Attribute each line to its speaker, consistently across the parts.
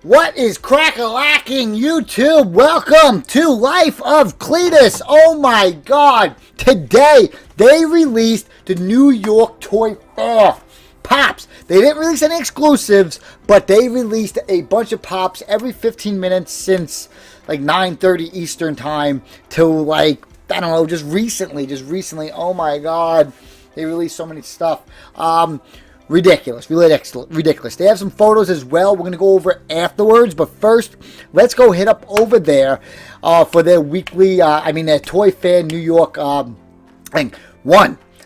Speaker 1: What is crack-a-lacking, YouTube? Welcome to Life of CLETUS. Oh my god. Today, they released the New York Toy Fair pops. They didn't release any exclusives, but they released a bunch of pops every 15 minutes since like 9:30 Eastern time till like, I don't know, just recently. Oh my god. They released so many stuff. Ridiculous. They have some photos as well. We're going to go over it afterwards. But first, let's go hit up over there for their weekly, their Toy Fair New York thing.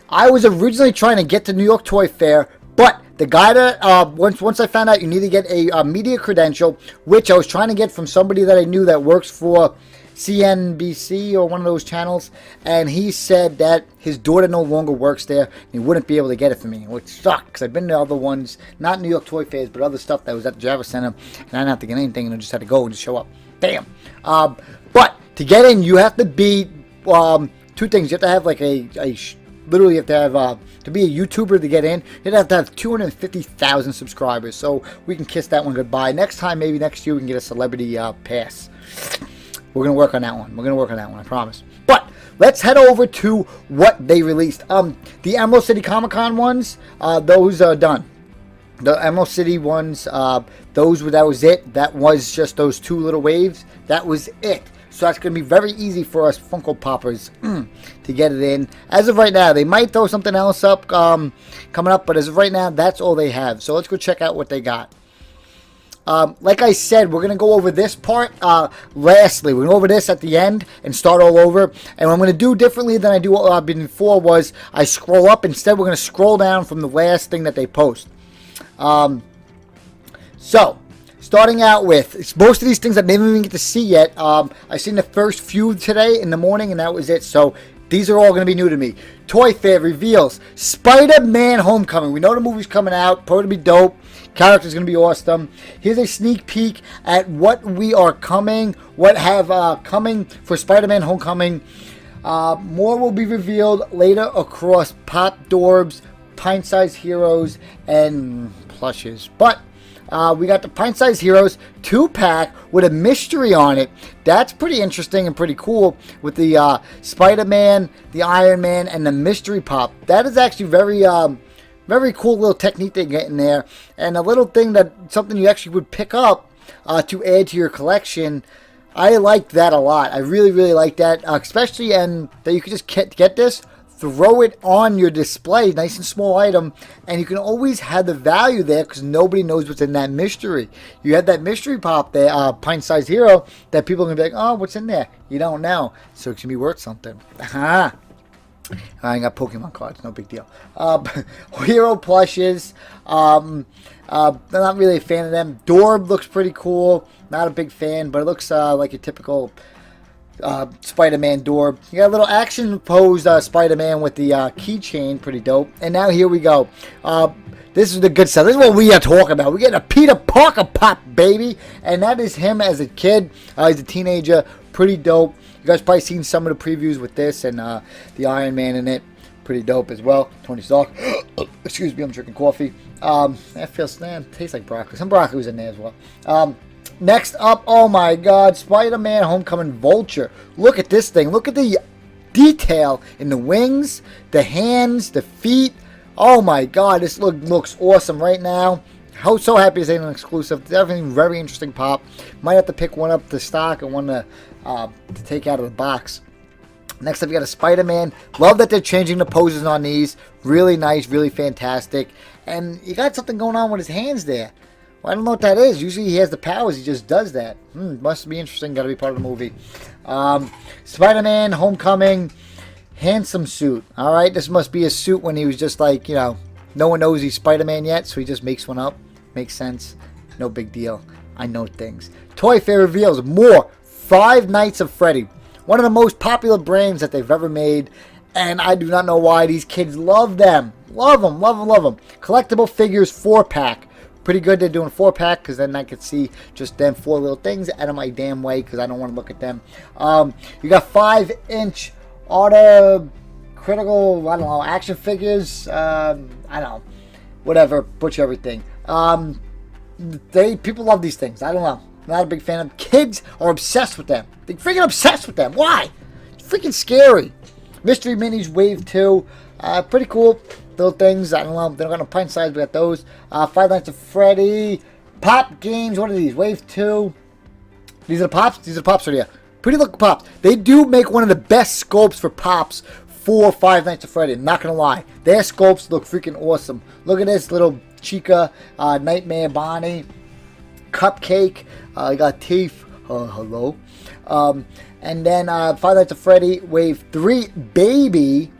Speaker 1: I was originally trying to get to New York Toy Fair, but the guy that, once I found out you need to get a media credential, which I was trying to get from somebody that I knew that works for CNBC or one of those channels, and he said that his daughter no longer works there and he wouldn't be able to get it for me, which sucked because I've been to other ones, not New York Toy Fairs, but other stuff that was at the Javits Center, and I didn't have to get anything, and I just had to go and just show up. Bam. But to get in, you have to be two things. You have to have like literally you have to have to be a YouTuber to get in. You have to have 250,000 subscribers, so we can kiss that one goodbye. Next time, maybe next year, we can get a celebrity pass. We're going to work on that one. I promise. But let's head over to what they released. The Emerald City Comic Con ones, those are done. The Emerald City ones, that was it. That was just those two little waves. That was it. So that's going to be very easy for us Funko Poppers to get it in. As of right now, they might throw something else up coming up, but as of right now, that's all they have. So let's go check out what they got. Like I said, we're going to go over this part lastly. We're going to go over this at the end and start all over. And what I'm going to do differently than I do what I've been before was I scroll up. Instead, we're going to scroll down from the last thing that they post. So, starting out with, most of these things I didn't even get to see yet. I've seen the first few today in the morning, and that was it. So, these are all going to be new to me. Toy Fair reveals SpiderMan Homecoming. We know the movie's coming out. Probably be dope. Character's going to be awesome. Here's a sneak peek at what we are coming. What have coming for SpiderMan Homecoming. More will be revealed later across Pop Dorbs, Pint-Sized Heroes, and plushes. But we got the Pint-Sized Heroes 2-pack with a mystery on it. That's pretty interesting and pretty cool with the Spider-Man, the Iron Man, and the mystery pop. That is actually very cool little technique they get in there. And a little thing something you actually would pick up to add to your collection. I like that a lot. I really like that. Especially and that you could just get this, throw it on your display, nice and small item, and you can always have the value there because nobody knows what's in that mystery. You have that mystery pop there, Pint-Sized Hero, that people are going to be like, oh, what's in there? You don't know. So it can be worth something. Aha. I got Pokemon cards, no big deal. Hero plushes, I'm not really a fan of them. Dorb looks pretty cool, not a big fan, but it looks like a typical Spider-Man Dorb. You got a little action pose Spider-Man with the keychain, pretty dope. And now here we go. This is the good stuff. This is what we are talking about. We're getting a Peter Parker pop, baby. And that is him as a kid. He's a teenager. Pretty dope. You guys probably seen some of the previews with this and the Iron Man in it. Pretty dope as well. Tony Stark. Excuse me, I'm drinking coffee. That tastes like broccoli. Some broccoli was in there as well. Next up, oh my god, Spider-Man Homecoming Vulture. Look at this thing. Look at the detail in the wings, the hands, the feet. Oh my god, this looks awesome right now. So happy it's an exclusive. Definitely very interesting pop. Might have to pick one up to stock and one to take out of the box. Next up, you got a Spider-Man. Love that they're changing the poses on these. Really nice, really fantastic. And you got something going on with his hands there. Well, I don't know what that is. Usually he has the powers. He just does that. Must be interesting. Got to be part of the movie. Spider-Man Homecoming. Handsome suit. All right. This must be a suit when he was just like, no one knows he's Spider-Man yet. So he just makes one up. Makes sense. No big deal. I know things. Toy Fair reveals more Five Nights at Freddy. One of the most popular brands that they've ever made. And I do not know why. These kids love them. Love them. Collectible figures 4-pack. Pretty good they're doing 4-pack because then I could see just them 4 little things out of my damn way because I don't want to look at them. You got 5-inch auto critical, action figures. I don't know. Whatever. Butcher everything. people love these things. I don't know. Not a big fan of them. Kids are obsessed with them. They're freaking obsessed with them. Why? It's freaking scary. Mystery Minis Wave 2. Pretty cool little things. I don't know. They're not going to pint size. We got those. Five Nights at Freddy. Pop games. What are these? Wave 2. These are the Pops? These are the Pops right here. Pretty looking Pops. They do make one of the best sculpts for Pops for Five Nights at Freddy. I'm not going to lie. Their sculpts look freaking awesome. Look at this little Chica, Nightmare Bonnie, Cupcake. I got Teeth. Hello. And then Five Nights at Freddy Wave 3 Baby,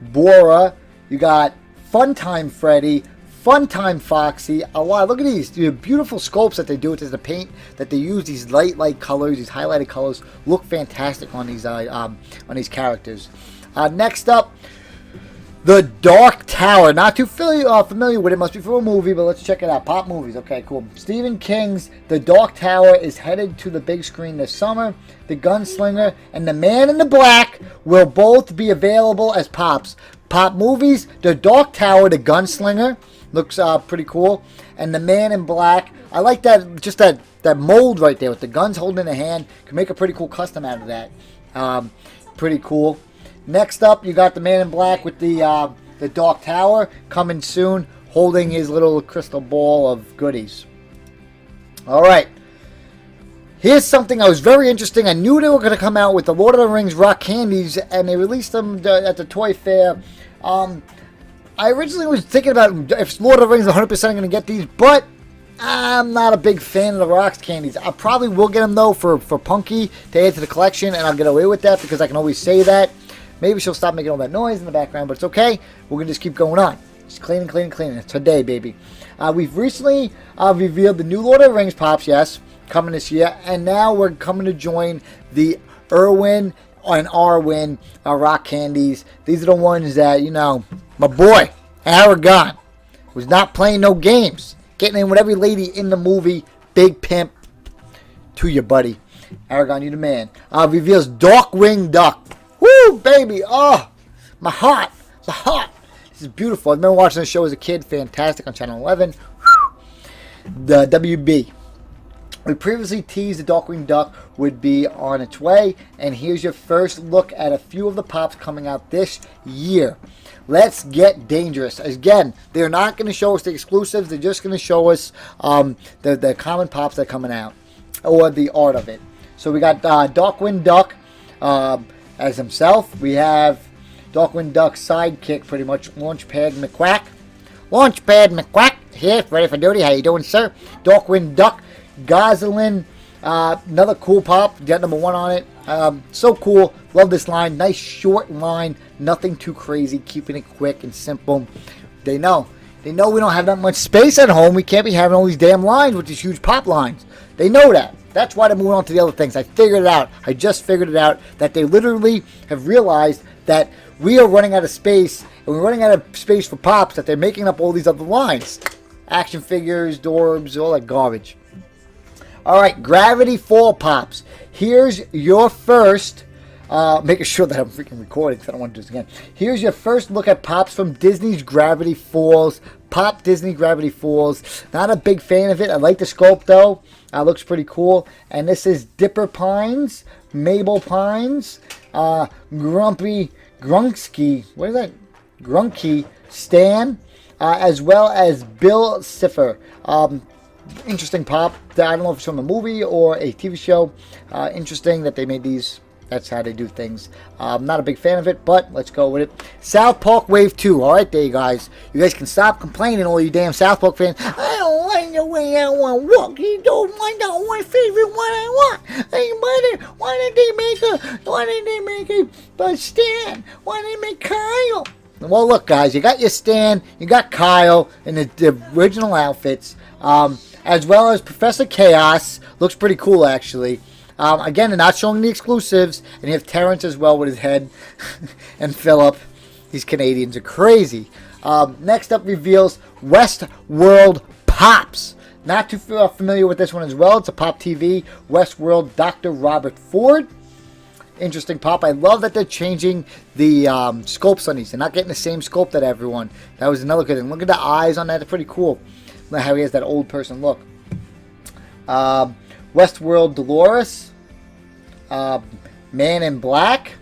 Speaker 1: Bora. You got Funtime Freddy, Funtime Foxy. Oh wow, look at these beautiful sculpts that they do with the paint that they use. These light colors, these highlighted colors look fantastic on these characters. Next up, the Dark Tower. Not too familiar with it. Must be from a movie, but let's check it out. Pop movies. Okay, cool. Stephen King's The Dark Tower is headed to the big screen this summer. The Gunslinger and The Man in the Black will both be available as Pops. Pop movies, The Dark Tower, The Gunslinger. Looks pretty cool. And The Man in Black. I like that, just that mold right there with the guns holding in the hand. Can make a pretty cool custom out of that. Pretty cool. Next up, you got the Man in Black with the Dark Tower coming soon, holding his little crystal ball of goodies. All right. Here's something that was very interesting. I knew they were going to come out with the Lord of the Rings rock candies, and they released them at the Toy Fair. I originally was thinking about if Lord of the Rings 100% going to get these, but I'm not a big fan of the rocks candies. I probably will get them, though, for Punky to add to the collection, and I'll get away with that because I can always say that. Maybe she'll stop making all that noise in the background, but it's okay. We're going to just keep going on. Just cleaning. It's today, baby. We've recently revealed the new Lord of the Rings Pops, yes, coming this year. And now we're coming to join the Irwin and Arwen rock candies. These are the ones that, my boy, Aragon, was not playing no games. Getting in with every lady in the movie. Big pimp to you, buddy. Aragon, you the man. Reveals Darkwing Duck. Woo, baby. Oh, my heart. It's hot. This is beautiful. I remember watching the show as a kid. Fantastic on Channel 11. The WB. We previously teased the Darkwing Duck would be on its way. And here's your first look at a few of the Pops coming out this year. Let's get dangerous. Again, they're not going to show us the exclusives. They're just going to show us the common Pops that are coming out. Or the art of it. So we got Darkwing Duck. As himself, we have Darkwing Duck's sidekick, pretty much, Launchpad McQuack. Launchpad McQuack, here, ready for duty. How you doing, sir? Darkwing Duck, Gosling, another cool Pop, got number 1 on it. So cool, love this line, nice short line, nothing too crazy, keeping it quick and simple. They know we don't have that much space at home. We can't be having all these damn lines with these huge Pop lines. They know that. That's why they're moving on to the other things. I figured it out. I just figured it out that they literally have realized that we are running out of space, and we're running out of space for Pops, that they're making up all these other lines. Action figures, Dorbs, all that garbage. All right, Gravity Fall Pops. Here's your first, making sure that I'm freaking recording because I don't want to do this again. Here's your first look at Pops from Disney's Gravity Falls. Pop Disney Gravity Falls. Not a big fan of it. I like the sculpt, though. Looks pretty cool. And this is Dipper Pines, Mabel Pines, Grumpy, Grunksky, what is that? Grunky, Stan, as well as Bill Cipher. Interesting Pop. I don't know if it's from a movie or a TV show. Interesting that they made these. That's how they do things. I'm not a big fan of it, but let's go with it. South Park Wave 2. All right, there you guys. You guys can stop complaining, all you damn South Park fans. I don't like the way I want to walk. You don't like that one favorite one I want. Hey, buddy, why did they make a Stan? Why did they make Kyle? Well, look, guys, you got your Stan, you got Kyle in the original outfits, as well as Professor Chaos. Looks pretty cool, actually. Again, they're not showing the exclusives. And you have Terrence as well with his head. And Philip. These Canadians are crazy. Next up reveals Westworld Pops. Not too familiar with this one as well. It's a Pop TV. Westworld Dr. Robert Ford. Interesting Pop. I love that they're changing the sculpts on these. They're not getting the same sculpt that everyone. That was another good thing. Look at the eyes on that. They're pretty cool. Look how he has that old person look. Westworld Dolores. Man in Black.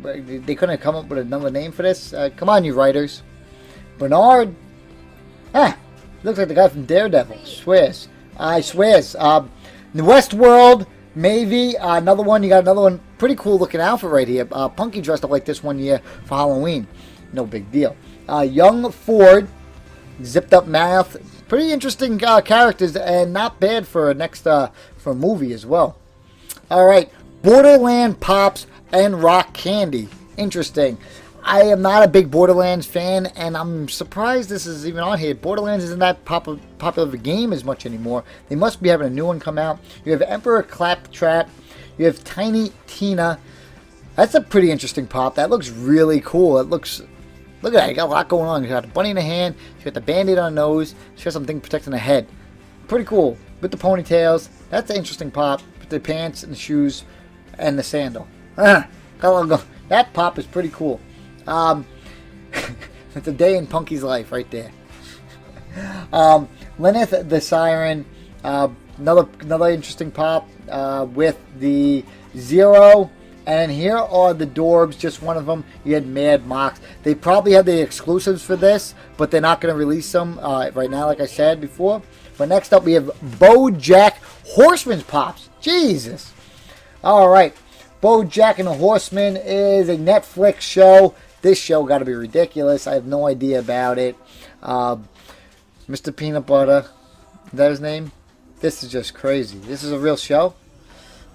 Speaker 1: They couldn't come up with another name for this. Come on, you writers. Bernard. Looks like the guy from Daredevil. Swears. I swears. The Westworld. Maybe another one. You got another one. Pretty cool looking outfit right here. Punky dressed up like this one year for Halloween. No big deal. Young Ford. Zipped up mouth. Pretty interesting characters and not bad for for a movie as well. All right. Borderland Pops and Rock Candy. Interesting. I am not a big Borderlands fan, and I'm surprised this is even on here. Borderlands isn't that popular of a game as much anymore. They must be having a new one come out. You have Emperor Claptrap. You have Tiny Tina. That's a pretty interesting pop. That looks really cool. It looks... Look at that. You got a lot going on. You got a bunny in the hand. You got the band-aid on the nose. She got something protecting the head. Pretty cool. With the ponytails. That's an interesting pop. With the pants and the shoes and the sandal. Got a lot going. That pop is pretty cool. It's a day in Punky's life right there. Lyneth the Siren, another interesting pop with the Zero, and here are the Dorbs, just one of them. You had Mad Mox. They probably had the exclusives for this, but they're not going to release them right now, like I said before. But next up, we have Bojack Horseman's pops. Jesus. All right. Bojack and the Horseman is a Netflix show. This show got to be ridiculous. I have no idea about it. Mr. Peanut Butter. Is that his name? This is just crazy. This is a real show?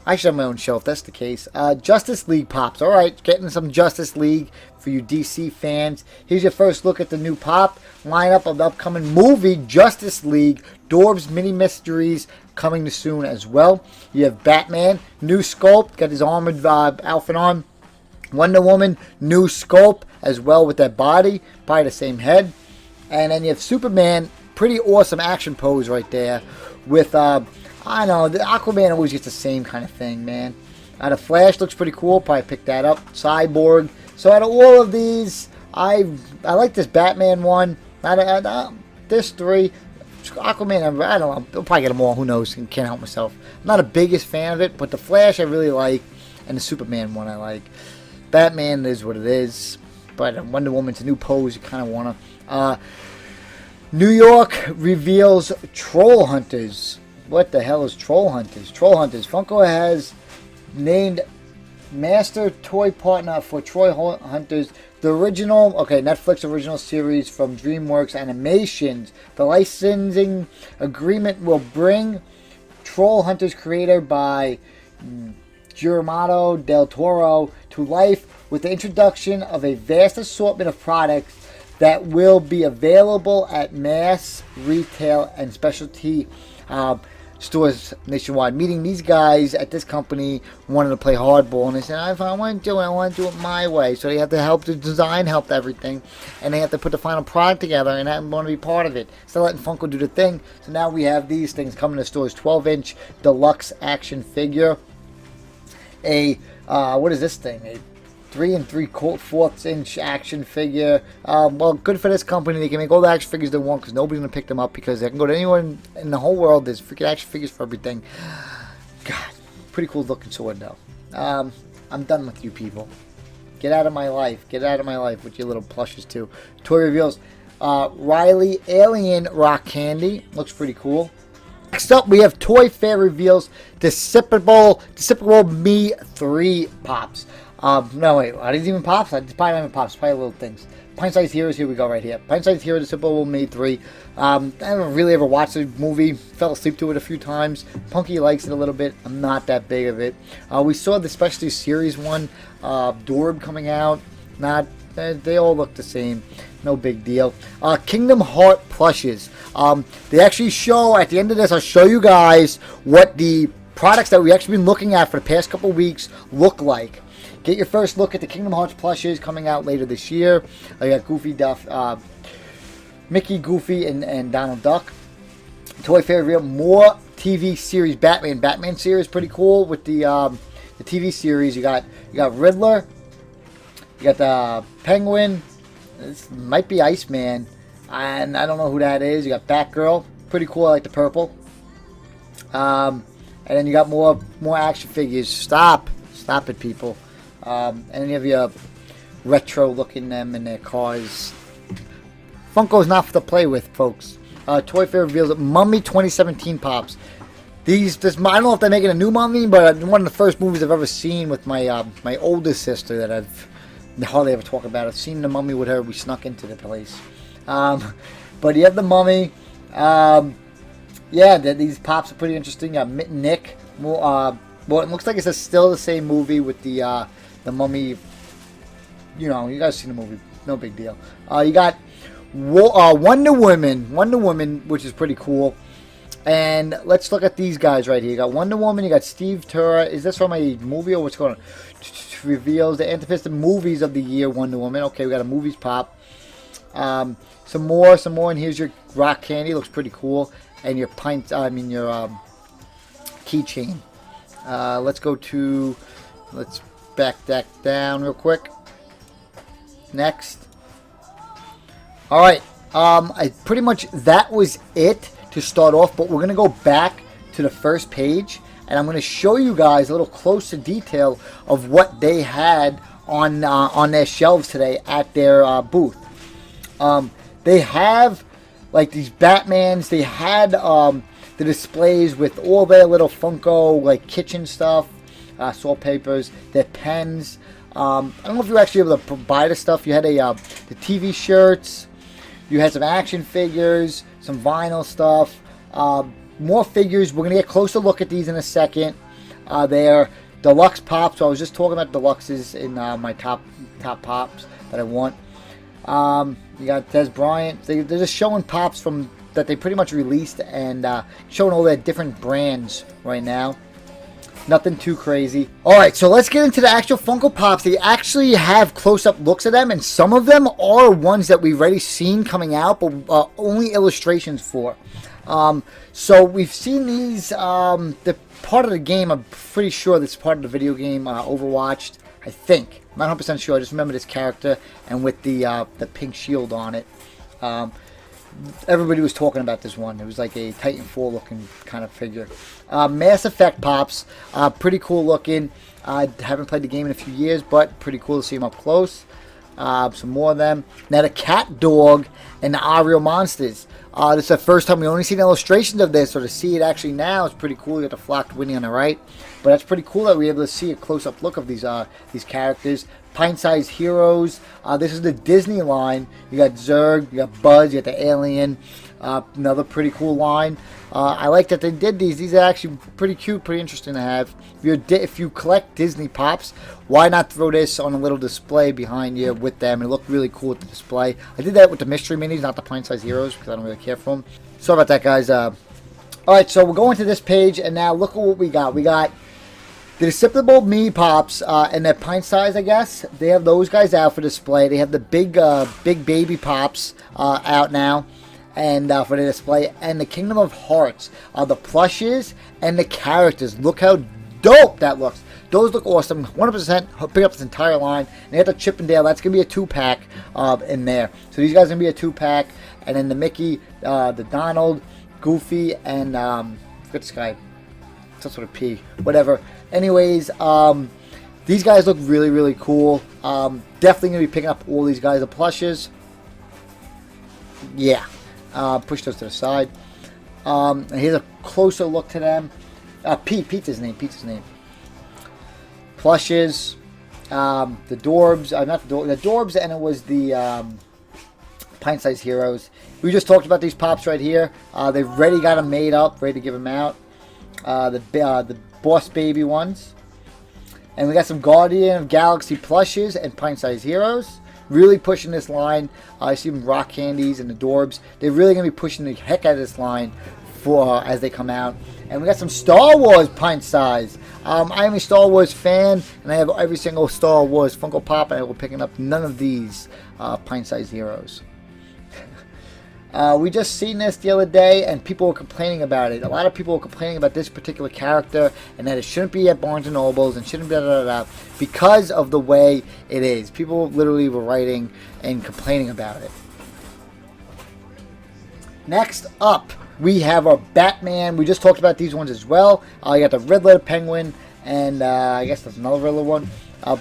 Speaker 1: I should have my own show if that's the case. Justice League pops. All right, getting some Justice League for you DC fans. Here's your first look at the new pop lineup of the upcoming movie, Justice League. Dorbs Mini Mysteries coming soon as well. You have Batman, new sculpt, got his armored outfit on. Wonder Woman, new sculpt as well with that body, probably the same head. And then you have Superman, pretty awesome action pose right there with, I don't know, the Aquaman always gets the same kind of thing, man. The Flash looks pretty cool, probably pick that up. Cyborg. So out of all of these, I like this Batman one. This three. Aquaman, I don't know, I'll probably get them all, who knows, can't help myself. I'm not a biggest fan of it, but the Flash I really like, and the Superman one I like. Batman is what it is, but Wonder Woman's a new pose you kind of want to. New York reveals Troll Hunters. What the hell is Troll Hunters? Troll Hunters. Funko has named master toy partner for Troll Hunters. The original, Netflix original series from DreamWorks Animations. The licensing agreement will bring Troll Hunters creator by Guillermo del Toro to life with the introduction of a vast assortment of products that will be available at mass retail and specialty stores nationwide. Meeting these guys at this company wanted to play hardball, and they said, if I want to do it, I want to do it my way. So they have to help the design, help everything, and they have to put the final product together, and I want to be part of it. So letting Funko do the thing. So now we have these things coming to stores. 12-inch deluxe action figure. What is this thing? A 3 3/4 inch action figure. Well, good for this company. They can make all the action figures they want because nobody's going to pick them up because they can go to anywhere in the whole world. There's freaking action figures for everything. God, pretty cool looking sword though. I'm done with you people. Get out of my life. Get out of my life with your little plushes too. Toy reveals. Riley Alien Rock Candy. Looks pretty cool. Next up, we have Toy Fair reveals Despicable Me 3 pops. No, wait, are these even pops? It's probably not even pops, probably little things. Pint-Sized Heroes, here we go right here. Pint-Sized Hero, Despicable Me 3. I haven't really ever watched the movie, fell asleep to it a few times. Punky likes it a little bit, I'm not that big of it. We saw the Specialty Series one, Dorb coming out, they all look the same. No big deal. Kingdom Heart plushes. They actually show, at the end of this, I'll show you guys what the products that we've actually been looking at for the past couple weeks look like. Get your first look at the Kingdom Hearts plushes coming out later this year. I got Goofy Duff, Mickey, Goofy, and Donald Duck. Toy Fair reveal more TV series Batman series, pretty cool with the TV series. You got Riddler. You got the Penguin. This might be Iceman, and I don't know who that is. You got Batgirl, pretty cool. I like the purple. And then you got more action figures. Stop it, people. And then you have your retro looking them in their cars. Funko's not for to play with, folks. Toy Fair reveals Mummy 2017 Pops. I don't know if they're making a new Mummy, but one of the first movies I've ever seen with my my oldest sister that I've hardly ever talk about. I've seen the Mummy with her. We snuck into the place. But you have the Mummy. Yeah, these Pops are pretty interesting. Nick. Well, it looks like it's still the same movie with the Mummy. You know, you guys seen the movie. No big deal. You got Wonder Woman, which is pretty cool. And let's look at these guys right here. You got Wonder Woman, you got Steve Tura. Is this from a movie or what's going on? Reveals the antithesis movies of the year, Wonder Woman. Okay, we got a movies pop. Some more, and here's your rock candy. Looks pretty cool. And your keychain. Let's back that down real quick. Next. Alright, pretty much that was it to start off, but we're going to go back to the first page, and I'm going to show you guys a little closer detail of what they had on their shelves today at their booth. They have, like, these Batmans. They had the displays with all their little Funko, like, kitchen stuff, salt papers, their pens. I don't know if you were actually able to buy the stuff. You had the TV shirts. You had some action figures, some vinyl stuff, more figures. We're going to get a closer look at these in a second. They're deluxe pops. So I was just talking about deluxes in my top pops that I want. You got Des Bryant. They're just showing pops that they pretty much released and showing all their different brands right now. Nothing too crazy. Alright, so let's get into the actual Funko Pops. They actually have close-up looks at them, and some of them are ones that we've already seen coming out, but only illustrations for. So we've seen these, the part of the game, I'm pretty sure this is part of the video game, Overwatch, I think. I'm not 100% sure, I just remember this character, and with the pink shield on it. Everybody was talking about this one. It was like a Titanfall looking kind of figure. Mass Effect Pops, pretty cool looking. I haven't played the game in a few years, but pretty cool to see them up close. Some more of them. Now the Cat Dog and the Ariel Monsters. This is the first time we only seen illustrations of this, so to see it actually now is pretty cool. You got the flocked Winnie on the right, but that's pretty cool that we're able to see a close-up look of these characters. Pint-sized heroes. This is the Disney line. You got Zurg, you got Buzz, you got the Alien. Another pretty cool line. I like that they did these. These are actually pretty cute, pretty interesting to have. If you collect Disney Pops, why not throw this on a little display behind you with them? It looked really cool with the display. I did that with the mystery minis, not the pint-sized heroes, because I don't really care for them. Sorry about that, guys. Alright, so we're going to this page, and now look at what we got. We got the Despicable Me Pops, and they're pint size, I guess. They have those guys out for display. They have the big baby Pops out now, and for the display. And the Kingdom of Hearts, the plushes and the characters. Look how dope that looks. Those look awesome. 100% pick up this entire line. And they got the Chip and Dale. That's gonna be a 2-pack in there. So these guys are gonna be a 2-pack. And then the Mickey, the Donald, Goofy, and forget this guy. Some sort of P. Whatever. Anyways, these guys look really, really cool. Definitely going to be picking up all these guys. The plushes. Yeah. Push those to the side. And here's a closer look to them. Pete's his name. Plushes. The Dorbs. Not the Dorbs, and it was the pint-sized heroes. We just talked about these Pops right here. They've already got them made up, ready to give them out. The Boss Baby ones. And we got some Guardian of Galaxy plushes and pint-sized heroes. Really pushing this line. I see them rock candies and the Dorbs. They're really going to be pushing the heck out of this line for as they come out. And we got some Star Wars pint size. I am a Star Wars fan, and I have every single Star Wars Funko Pop, and I will be picking up none of these pint-sized heroes. We just seen this the other day, and people were complaining about it. A lot of people were complaining about this particular character, and that it shouldn't be at Barnes & Nobles, and shouldn't be because of the way it is. People literally were writing and complaining about it. Next up, we have our Batman. We just talked about these ones as well. You got the red letter penguin, and I guess that's another red letter one.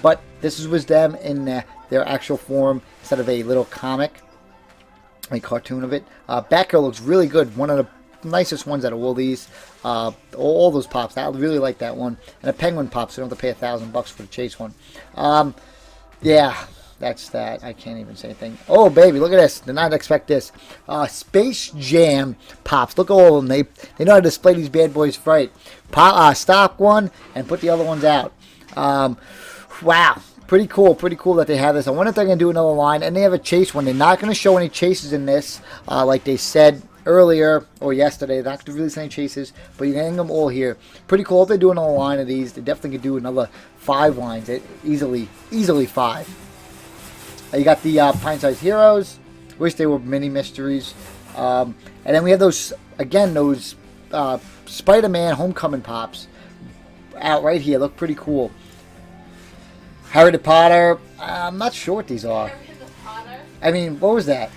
Speaker 1: But this was them in their actual form instead of a little comic, a cartoon of it. Batgirl looks really good. One of the nicest ones out of all these. All those pops. I really like that one. And a penguin pop, so you don't have to pay $1,000 for the chase one. Yeah, that's that. I can't even say anything. Oh, baby, look at this. Did not expect this. Space Jam pops. Look at all of them. They know how to display these bad boys right. Stop one and put the other ones out. Wow. Pretty cool that they have this. I wonder if they're going to do another line. And they have a chase one. They're not going to show any chases in this, like they said earlier or yesterday. They're not going to release any chases, but you can hang them all here. Pretty cool if they do another line of these. They definitely could do another 5 lines. Easily 5. You got the Pint-Sized Heroes. Wish they were mini mysteries. And then we have those, again, those SpiderMan Homecoming pops out right here. Look pretty cool. Harry the Potter. I'm not sure what these are.
Speaker 2: Harry the Potter?
Speaker 1: I mean, what was that?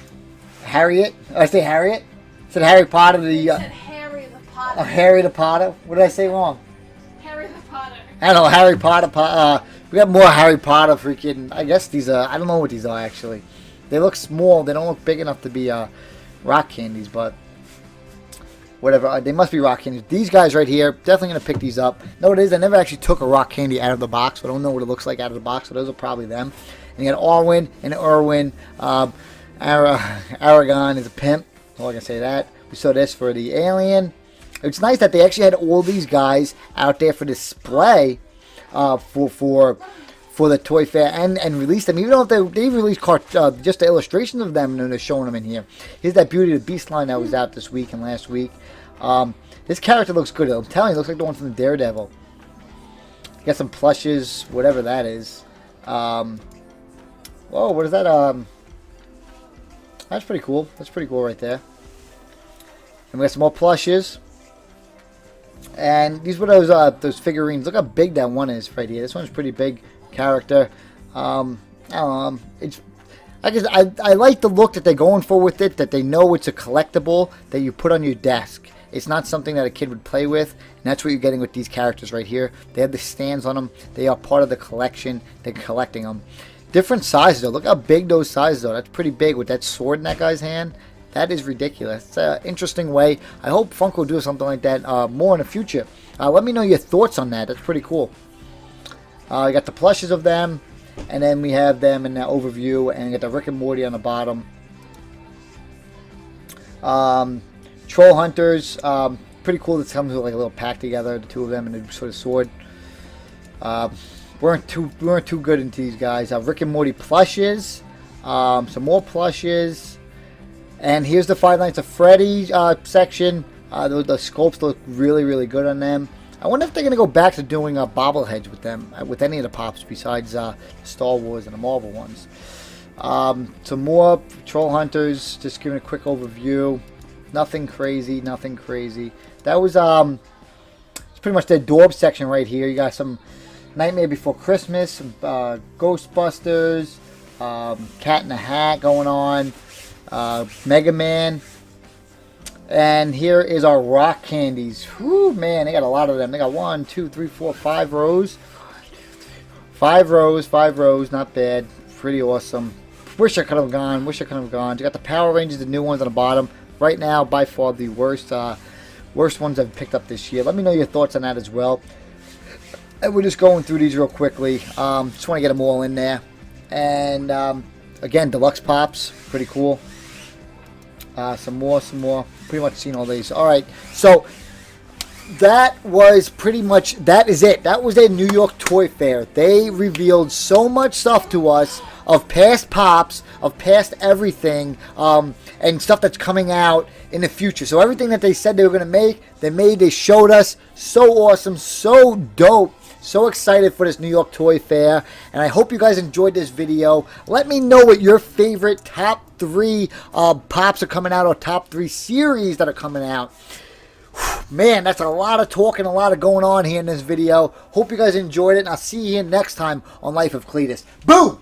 Speaker 1: Harriet? I say Harriet? Said Harry Potter.
Speaker 2: You said Harry the Potter.
Speaker 1: Oh, Harry the Potter? What did I say wrong?
Speaker 2: Harry the Potter.
Speaker 1: I don't know, Harry Potter. We got more Harry Potter freaking. I guess these are. I don't know what these are actually. They look small. They don't look big enough to be rock candies, but whatever. They must be rock candies. These guys right here, definitely going to pick these up. No, it is. I never actually took a rock candy out of the box, so I don't know what it looks like out of the box, so those are probably them. And you got Arwen and Irwin. Aragon is a pimp. Oh, I can say that. We saw this for the Alien. It's nice that they actually had all these guys out there for display for the Toy Fair and released them. Even though they released just the illustrations of them and they're showing them in here. Here's that Beauty of the Beast line that was out this week and last week. This character looks good. I'm telling you, it looks like the one from the Daredevil. You got some plushes, whatever that is. Whoa, what is that? That's pretty cool. That's pretty cool right there. And we got some more plushes. And these were those figurines. Look how big that one is right here. This one's pretty big character. I don't know. I guess I like the look that they're going for with it. That they know it's a collectible that you put on your desk. It's not something that a kid would play with. And that's what you're getting with these characters right here. They have the stands on them. They are part of the collection. They're collecting them. Different sizes though. Look how big those sizes are. That's pretty big with that sword in that guy's hand. That is ridiculous. It's an interesting way. I hope Funko will do something like that more in the future. Let me know your thoughts on that. That's pretty cool. You got the plushes of them. And then we have them in that overview. And you got the Rick and Morty on the bottom. Troll Hunters. Pretty cool. This comes with like a little pack together. The two of them and a sort of sword. We weren't too good into these guys. Rick and Morty plushes. Some more plushes. And here's the Five Nights at Freddy section. The sculpts look really, really good on them. I wonder if they're going to go back to doing bobbleheads with them, with any of the pops besides Star Wars and the Marvel ones. Some more Troll Hunters. Just giving a quick overview. Nothing crazy, nothing crazy. That was it's pretty much the Dorb section right here. You got some Nightmare Before Christmas, some, Ghostbusters, Cat in the Hat going on. Mega Man. And here is our rock candies. Whew, man, they got a lot of them. They got 1, 2, 3, 4, 5 rows. 5 rows, not bad. Pretty awesome. Wish I could have gone. You got the Power Rangers, the new ones on the bottom. Right now, by far the worst ones I've picked up this year. Let me know your thoughts on that as well. And we're just going through these real quickly. Just want to get them all in there. And again, deluxe pops, pretty cool. Some more. Pretty much seen all these. All right, so that was pretty much, that is it. That was their New York Toy Fair. They revealed so much stuff to us of past pops, of past everything, and stuff that's coming out in the future. So everything that they said they were going to make, they showed us. So awesome, so dope. So excited for this New York Toy Fair, and I hope you guys enjoyed this video. Let me know what your favorite top 3 pops are coming out, or top 3 series that are coming out. Man, that's a lot of talking, a lot of going on here in this video. Hope you guys enjoyed it, and I'll see you here next time on Life of CLETUS. Boom!